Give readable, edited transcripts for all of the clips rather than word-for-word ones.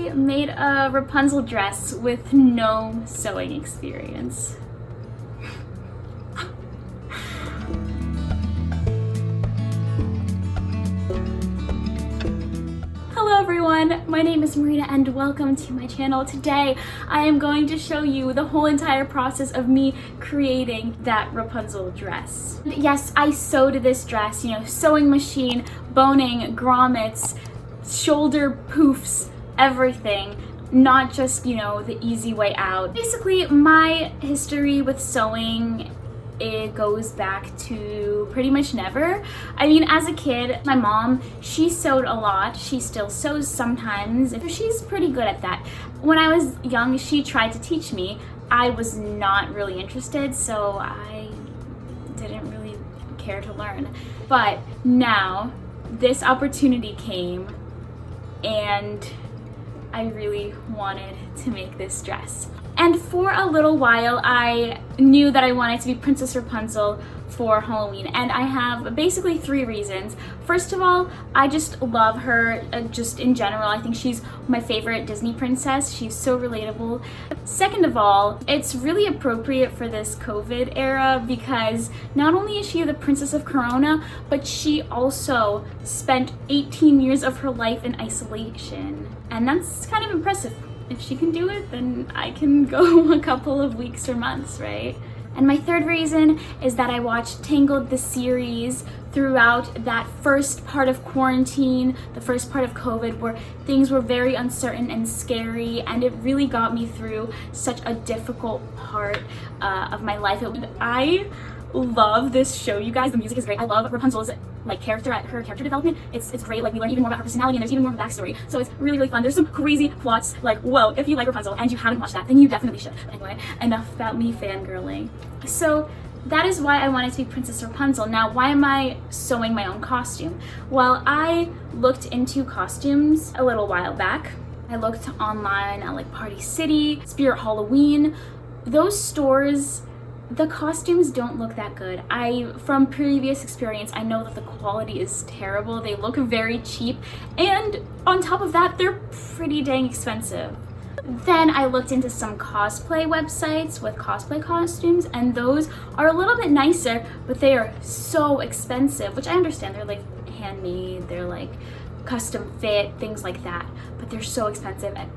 I made a Rapunzel dress with no sewing experience. Hello everyone, my name is Marina and welcome to my channel. Today I am going to show you the whole entire process of me creating that Rapunzel dress. Yes, I sewed this dress, sewing machine, boning, grommets, shoulder poofs, everything. Not just, the easy way out. Basically, my history with sewing, it goes back to pretty much never. I mean, as a kid, my mom, she sewed a lot. She still sews sometimes. She's pretty good at that. When I was young, she tried to teach me. I was not really interested, so I didn't really care to learn. But now, this opportunity came, and I really wanted to make this dress. And for a little while, I knew that I wanted to be Princess Rapunzel for Halloween, and I have basically 3 reasons. First of all, I just love her, just in general. I think she's my favorite Disney princess. She's so relatable. Second of all, it's really appropriate for this COVID era because not only is she the Princess of Corona, but she also spent 18 years of her life in isolation. And that's kind of impressive. If she can do it, then I can go a couple of weeks or months, right? And my third reason is that I watched Tangled the series throughout that first part of quarantine, the first part of COVID, where things were very uncertain and scary, and it really got me through such a difficult part of my life. I love this show, you guys. The music is great. I love Rapunzel's her character development. It's great. Like, we learn even more about her personality, and there's even more of a backstory. So it's really, really fun. There's some crazy plots. Like, whoa, if you like Rapunzel and you haven't watched that, then you definitely should. But anyway, enough about me fangirling. So that is why I wanted to be Princess Rapunzel. Now, why am I sewing my own costume? Well, I looked into costumes a little while back. I looked online at like Party City, Spirit Halloween. Those stores, the costumes don't look that good. From previous experience, I know that the quality is terrible. They look very cheap, and on top of that, they're pretty dang expensive. Then I looked into some cosplay websites with cosplay costumes, and those are a little bit nicer, but they are so expensive, which I understand. They're like handmade, they're like custom fit, things like that, but they're so expensive. And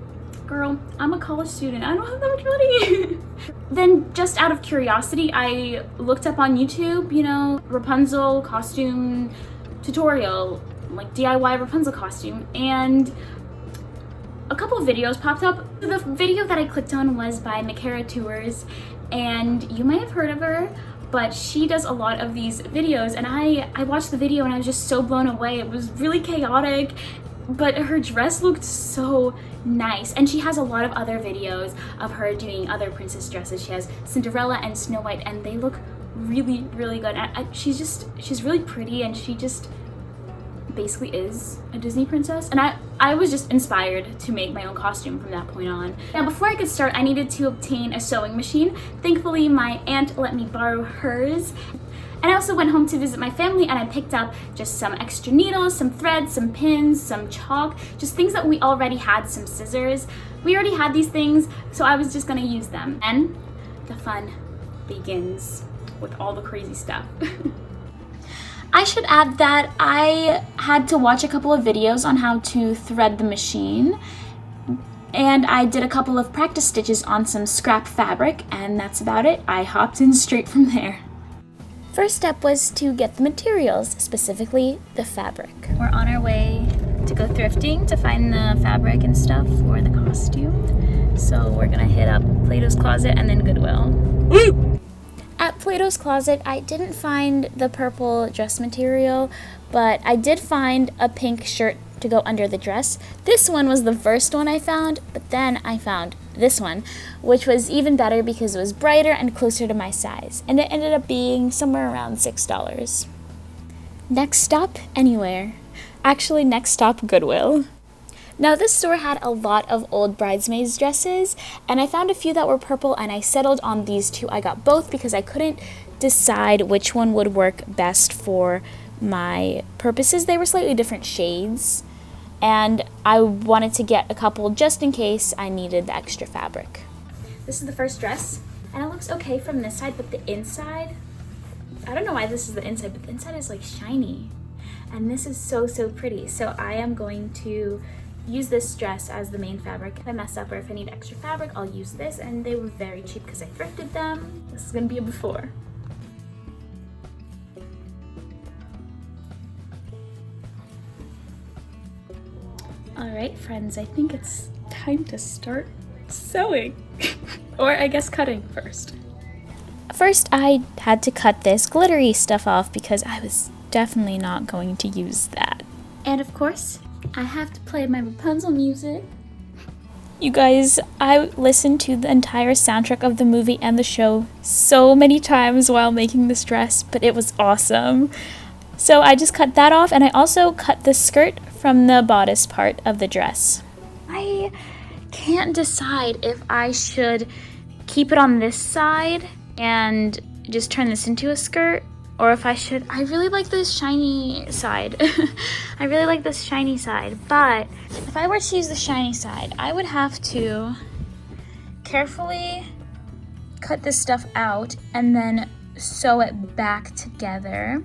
girl, I'm a college student. I don't have that much money. Then, just out of curiosity, I looked up on YouTube, Rapunzel costume tutorial, like DIY Rapunzel costume, and a couple of videos popped up. The video that I clicked on was by Makara Tours, and you may have heard of her, but she does a lot of these videos, and I watched the video and I was just so blown away. It was really chaotic, but her dress looked so nice. And she has a lot of other videos of her doing other princess dresses. She has Cinderella and Snow White, and they look really, really good. She's really pretty, and she just basically is a Disney princess. And I was just inspired to make my own costume from that point on. Now, before I could start, I needed to obtain a sewing machine. Thankfully, my aunt let me borrow hers. And I also went home to visit my family, and I picked up just some extra needles, some threads, some pins, some chalk, just things that we already had, some scissors. We already had these things, so I was just gonna use them. And the fun begins with all the crazy stuff. I should add that I had to watch a couple of videos on how to thread the machine, and I did a couple of practice stitches on some scrap fabric, and that's about it. I hopped in straight from there. First step was to get the materials, specifically the fabric. We're on our way to go thrifting to find the fabric and stuff for the costume. So we're gonna hit up Plato's Closet and then Goodwill. Woo! At Plato's Closet, I didn't find the purple dress material, but I did find a pink shirt to go under the dress. This one was the first one I found, but then I found this one, which was even better because it was brighter and closer to my size, and it ended up being somewhere around $6. Next stop, anywhere. Actually, next stop, Goodwill. Now, this store had a lot of old bridesmaids dresses, and I found a few that were purple, and I settled on these 2. I got both because I couldn't decide which one would work best for my purposes. They were slightly different shades, and I wanted to get a couple just in case I needed the extra fabric. This is the first dress, and it looks okay from this side, but the inside, I don't know why this is the inside, but the inside is like shiny. And this is so, so pretty. So I am going to use this dress as the main fabric. If I mess up or if I need extra fabric, I'll use this. And they were very cheap because I thrifted them. This is gonna be a before. All right, friends, I think it's time to start sewing. Or I guess cutting first. First, I had to cut this glittery stuff off because I was definitely not going to use that. And of course, I have to play my Rapunzel music. You guys, I listened to the entire soundtrack of the movie and the show so many times while making this dress, but it was awesome. So I just cut that off, and I also cut the skirt from the bodice part of the dress. I can't decide if I should keep it on this side and just turn this into a skirt, or if I should. I really like this shiny side. I really like this shiny side, but if I were to use the shiny side, I would have to carefully cut this stuff out and then sew it back together.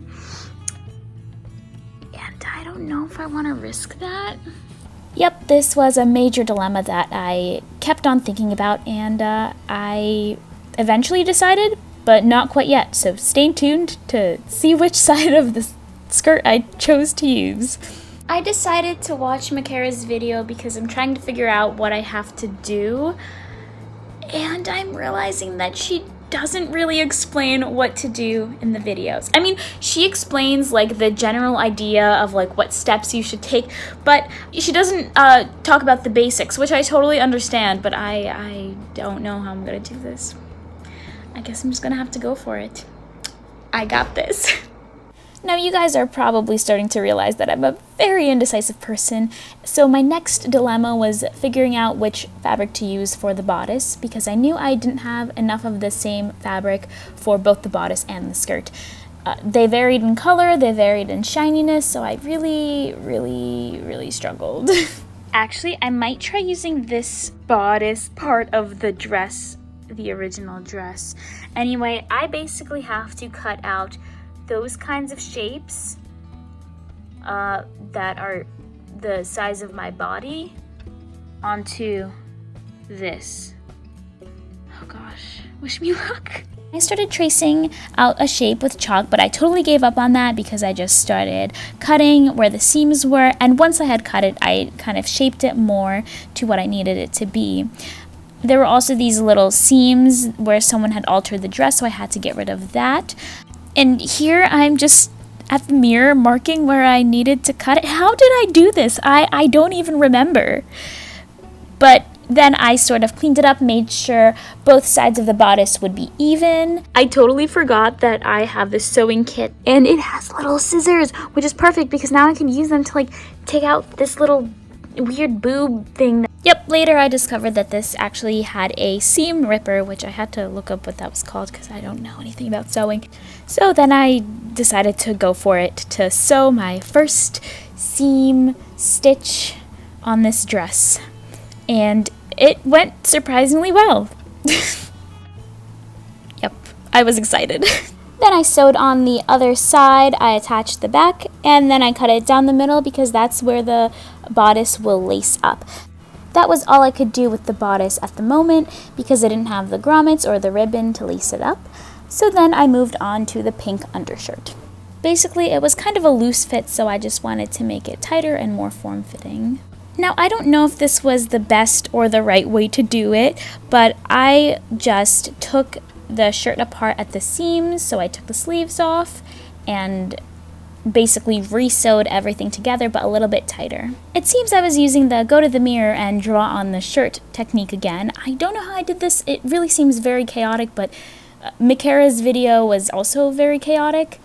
And I don't know if I want to risk that. Yep, this was a major dilemma that I kept on thinking about, and I eventually decided, but not quite yet, so stay tuned to see which side of the skirt I chose to use. I decided to watch Makara's video because I'm trying to figure out what I have to do, and I'm realizing that she doesn't really explain what to do in the videos. I mean, she explains like the general idea of like what steps you should take, but she doesn't talk about the basics, which I totally understand, but I don't know how I'm gonna do this. I guess I'm just gonna have to go for it. I got this. Now you guys are probably starting to realize that I'm a very indecisive person, so my next dilemma was figuring out which fabric to use for the bodice, because I knew I didn't have enough of the same fabric for both the bodice and the skirt. They varied in color, they varied in shininess, so I really struggled. Actually, I might try using this bodice part of the dress, the original dress. Anyway, I basically have to cut out those kinds of shapes that are the size of my body onto this. Oh gosh, wish me luck. I started tracing out a shape with chalk, but I totally gave up on that because I just started cutting where the seams were, and once I had cut it, I kind of shaped it more to what I needed it to be. There were also these little seams where someone had altered the dress, so I had to get rid of that. And here I'm just at the mirror marking where I needed to cut it. How did I do this? I don't even remember. But then I sort of cleaned it up, made sure both sides of the bodice would be even. I totally forgot that I have this sewing kit, and it has little scissors, which is perfect because now I can use them to like take out this little weird boob thing. Yep, later I discovered that this actually had a seam ripper, which I had to look up what that was called because I don't know anything about sewing. So then I decided to go for it to sew my first seam stitch on this dress. And it went surprisingly well. Yep, I was excited. Then I sewed on the other side, I attached the back, and then I cut it down the middle because that's where the bodice will lace up. That was all I could do with the bodice at the moment because I didn't have the grommets or the ribbon to lace it up. So then I moved on to the pink undershirt. Basically, it was kind of a loose fit, so I just wanted to make it tighter and more form-fitting. Now, I don't know if this was the best or the right way to do it, but I just took the shirt apart at the seams, so I took the sleeves off and basically re-sewed everything together, but a little bit tighter. It seems I was using the go to the mirror and draw on the shirt technique again. I don't know how I did this. It really seems very chaotic, but Makara's video was also very chaotic.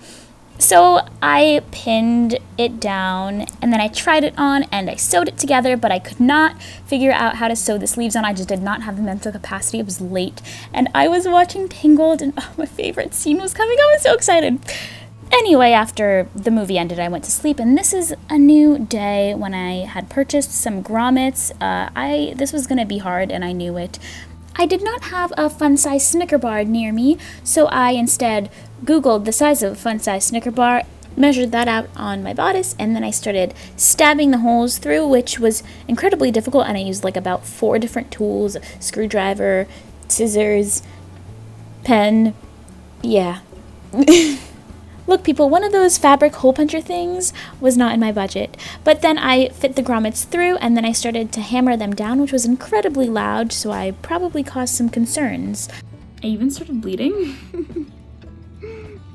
So I pinned it down, and then I tried it on, and I sewed it together, but I could not figure out how to sew the sleeves on. I just did not have the mental capacity. It was late, and I was watching Tangled, and my favorite scene was coming. I was so excited. Anyway, after the movie ended, I went to sleep, and this is a new day when I had purchased some grommets. This was going to be hard, and I knew it. I did not have a fun-size Snicker bar near me, so I instead Googled the size of a fun-size Snicker bar, measured that out on my bodice, and then I started stabbing the holes through, which was incredibly difficult, and I used like about 4 different tools: screwdriver, scissors, pen. Yeah. Look, people, one of those fabric hole puncher things was not in my budget. But then I fit the grommets through, and then I started to hammer them down, which was incredibly loud, so I probably caused some concerns. I even started bleeding.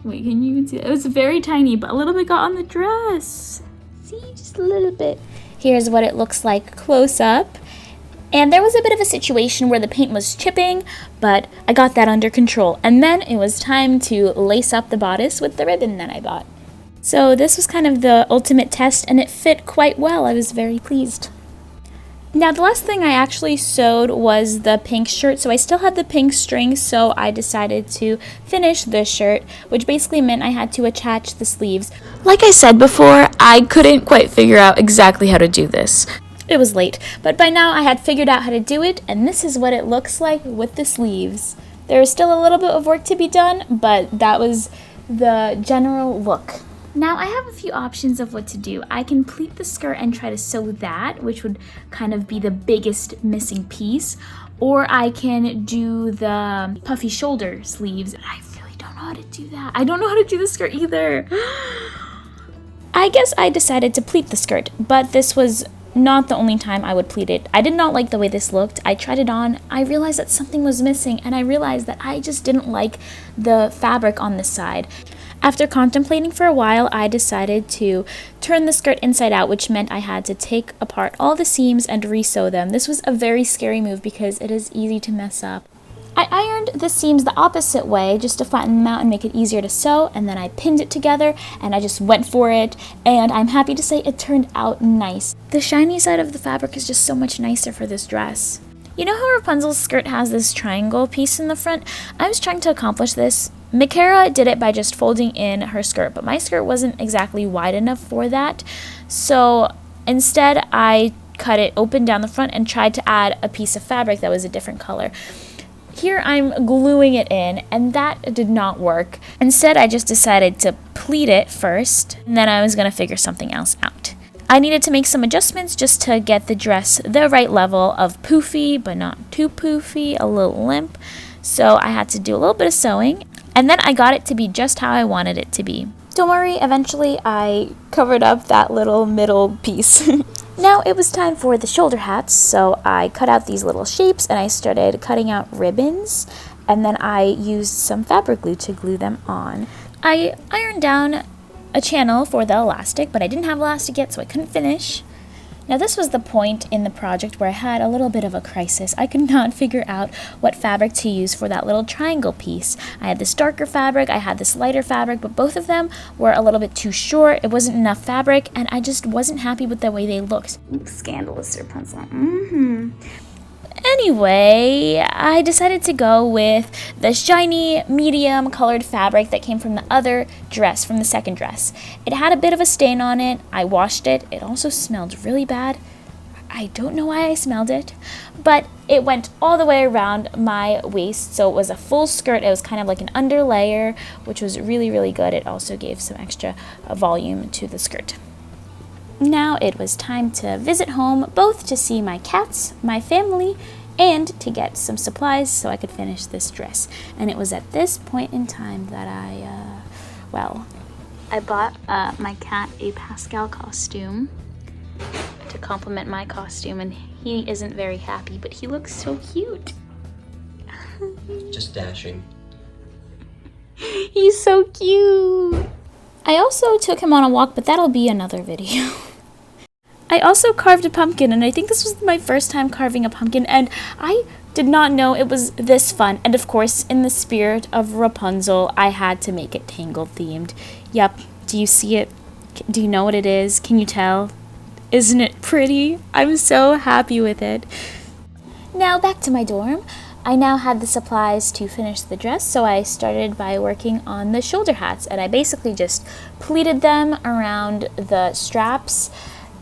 Wait, can you even see that? It was very tiny, but a little bit got on the dress. See, just a little bit. Here's what it looks like close up. And there was a bit of a situation where the paint was chipping, but I got that under control. And then it was time to lace up the bodice with the ribbon that I bought. So this was kind of the ultimate test, and it fit quite well. I was very pleased. Now, the last thing I actually sewed was the pink shirt, so I still had the pink string, so I decided to finish this shirt, which basically meant I had to attach the sleeves. Like I said before, I couldn't quite figure out exactly how to do this. It was late, but by now I had figured out how to do it, and this is what it looks like with the sleeves. There is still a little bit of work to be done, but that was the general look. Now I have a few options of what to do. I can pleat the skirt and try to sew that, which would kind of be the biggest missing piece, or I can do the puffy shoulder sleeves. I really don't know how to do that. I don't know how to do the skirt either. I guess I decided to pleat the skirt, but this was not the only time I would pleat it. I did not like the way this looked. I tried it on. I realized that something was missing, and I realized that I just didn't like the fabric on this side. After contemplating for a while, I decided to turn the skirt inside out, which meant I had to take apart all the seams and re-sew them. This was a very scary move because it is easy to mess up. I ironed the seams the opposite way just to flatten them out and make it easier to sew, and then I pinned it together and I just went for it, and I'm happy to say it turned out nice. The shiny side of the fabric is just so much nicer for this dress. You know how Rapunzel's skirt has this triangle piece in the front? I was trying to accomplish this. Mikara did it by just folding in her skirt, but my skirt wasn't exactly wide enough for that, so instead I cut it open down the front and tried to add a piece of fabric that was a different color. Here I'm gluing it in, and that did not work. Instead, I just decided to pleat it first, and then I was going to figure something else out. I needed to make some adjustments just to get the dress the right level of poofy, but not too poofy, a little limp. So I had to do a little bit of sewing, and then I got it to be just how I wanted it to be. Don't worry, eventually I covered up that little middle piece. Now it was time for the shoulder hats, so I cut out these little shapes and I started cutting out ribbons, and then I used some fabric glue to glue them on. I ironed down a channel for the elastic, but I didn't have elastic yet, so I couldn't finish. Now this was the point in the project where I had a little bit of a crisis. I could not figure out what fabric to use for that little triangle piece. I had this darker fabric, I had this lighter fabric, but both of them were a little bit too short. It wasn't enough fabric, and I just wasn't happy with the way they looked. Oops, scandalous Rapunzel. Anyway, I decided to go with the shiny, medium colored fabric that came from the other dress, from the second dress. It had a bit of a stain on it. I washed it. It also smelled really bad. I don't know why I smelled it, but it went all the way around my waist, so it was a full skirt. It was kind of like an underlayer, which was really, really good. It also gave some extra volume to the skirt. Now it was time to visit home, both to see my cats, my family, and to get some supplies so I could finish this dress. And it was at this point in time that I bought my cat a Pascal costume to complement my costume, and he isn't very happy, but he looks so cute. Just dashing. He's so cute. I also took him on a walk, but that'll be another video. I also carved a pumpkin, and I think this was my first time carving a pumpkin, and I did not know it was this fun. And of course, in the spirit of Rapunzel, I had to make it Tangled themed. Yep, do you see it? Do you know what it is? Can you tell? Isn't it pretty? I'm so happy with it. Now back to my dorm. I now had the supplies to finish the dress, so I started by working on the shoulder hats, and I basically just pleated them around the straps.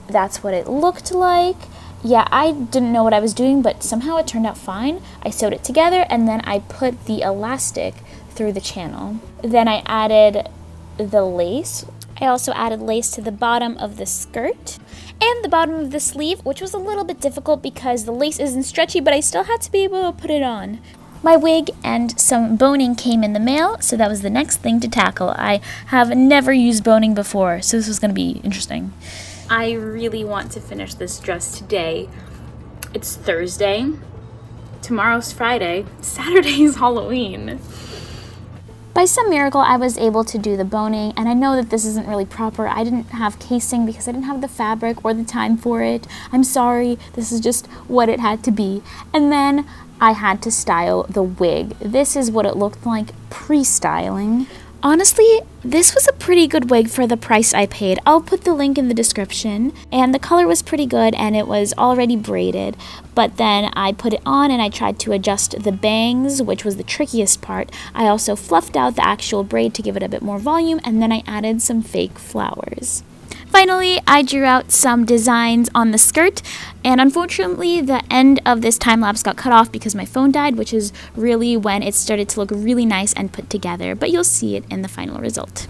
That's what it looked like. Yeah, I didn't know what I was doing, but somehow it turned out fine. I sewed it together, and then I put the elastic through the channel. Then I added the lace. I also added lace to the bottom of the skirt and the bottom of the sleeve, which was a little bit difficult because the lace isn't stretchy, but I still had to be able to put it on. My wig and some boning came in the mail, so that was the next thing to tackle. I have never used boning before, so this was going to be interesting. I really want to finish this dress today. It's Thursday. Tomorrow's Friday. Saturday is Halloween. By some miracle, I was able to do the boning, and I know that this isn't really proper. I didn't have casing because I didn't have the fabric or the time for it. I'm sorry, this is just what it had to be. And then I had to style the wig. This is what it looked like pre-styling. Honestly, this was a pretty good wig for the price I paid. I'll put the link in the description. And the color was pretty good and it was already braided. But then I put it on and I tried to adjust the bangs, which was the trickiest part. I also fluffed out the actual braid to give it a bit more volume, and then I added some fake flowers. Finally, I drew out some designs on the skirt, and unfortunately the end of this time lapse got cut off because my phone died, which is really when it started to look really nice and put together, but you'll see it in the final result.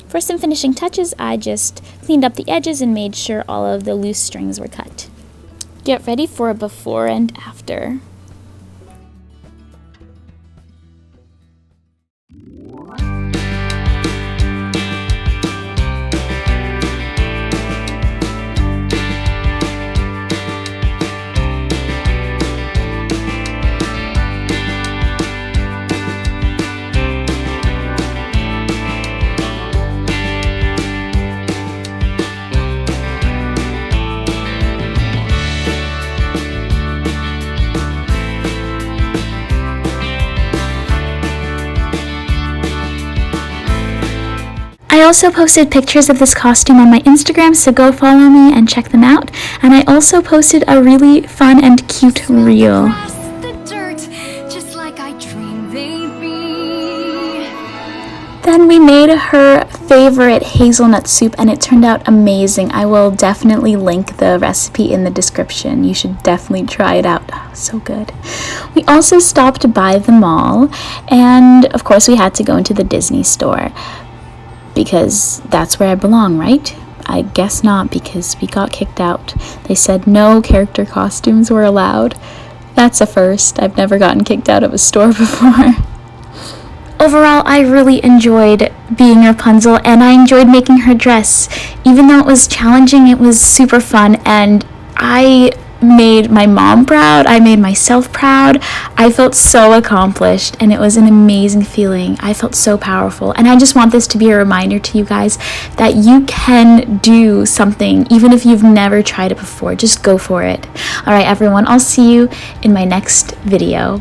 For some finishing touches, I just cleaned up the edges and made sure all of the loose strings were cut. Get ready for a before and after. I also posted pictures of this costume on my Instagram, so go follow me and check them out. And I also posted a really fun and cute reel. Then we made her favorite hazelnut soup and it turned out amazing. I will definitely link the recipe in the description. You should definitely try it out. Oh, so good. We also stopped by the mall and of course we had to go into the Disney store because that's where I belong, right? I guess not, because we got kicked out. They said no character costumes were allowed. That's a first. I've never gotten kicked out of a store before. Overall, I really enjoyed being Rapunzel and I enjoyed making her dress. Even though it was challenging, it was super fun and I made my mom proud. I made myself proud. I felt so accomplished and it was an amazing feeling. I felt so powerful and I just want this to be a reminder to you guys that you can do something even if you've never tried it before. Just go for it. All right, everyone, I'll see you in my next video.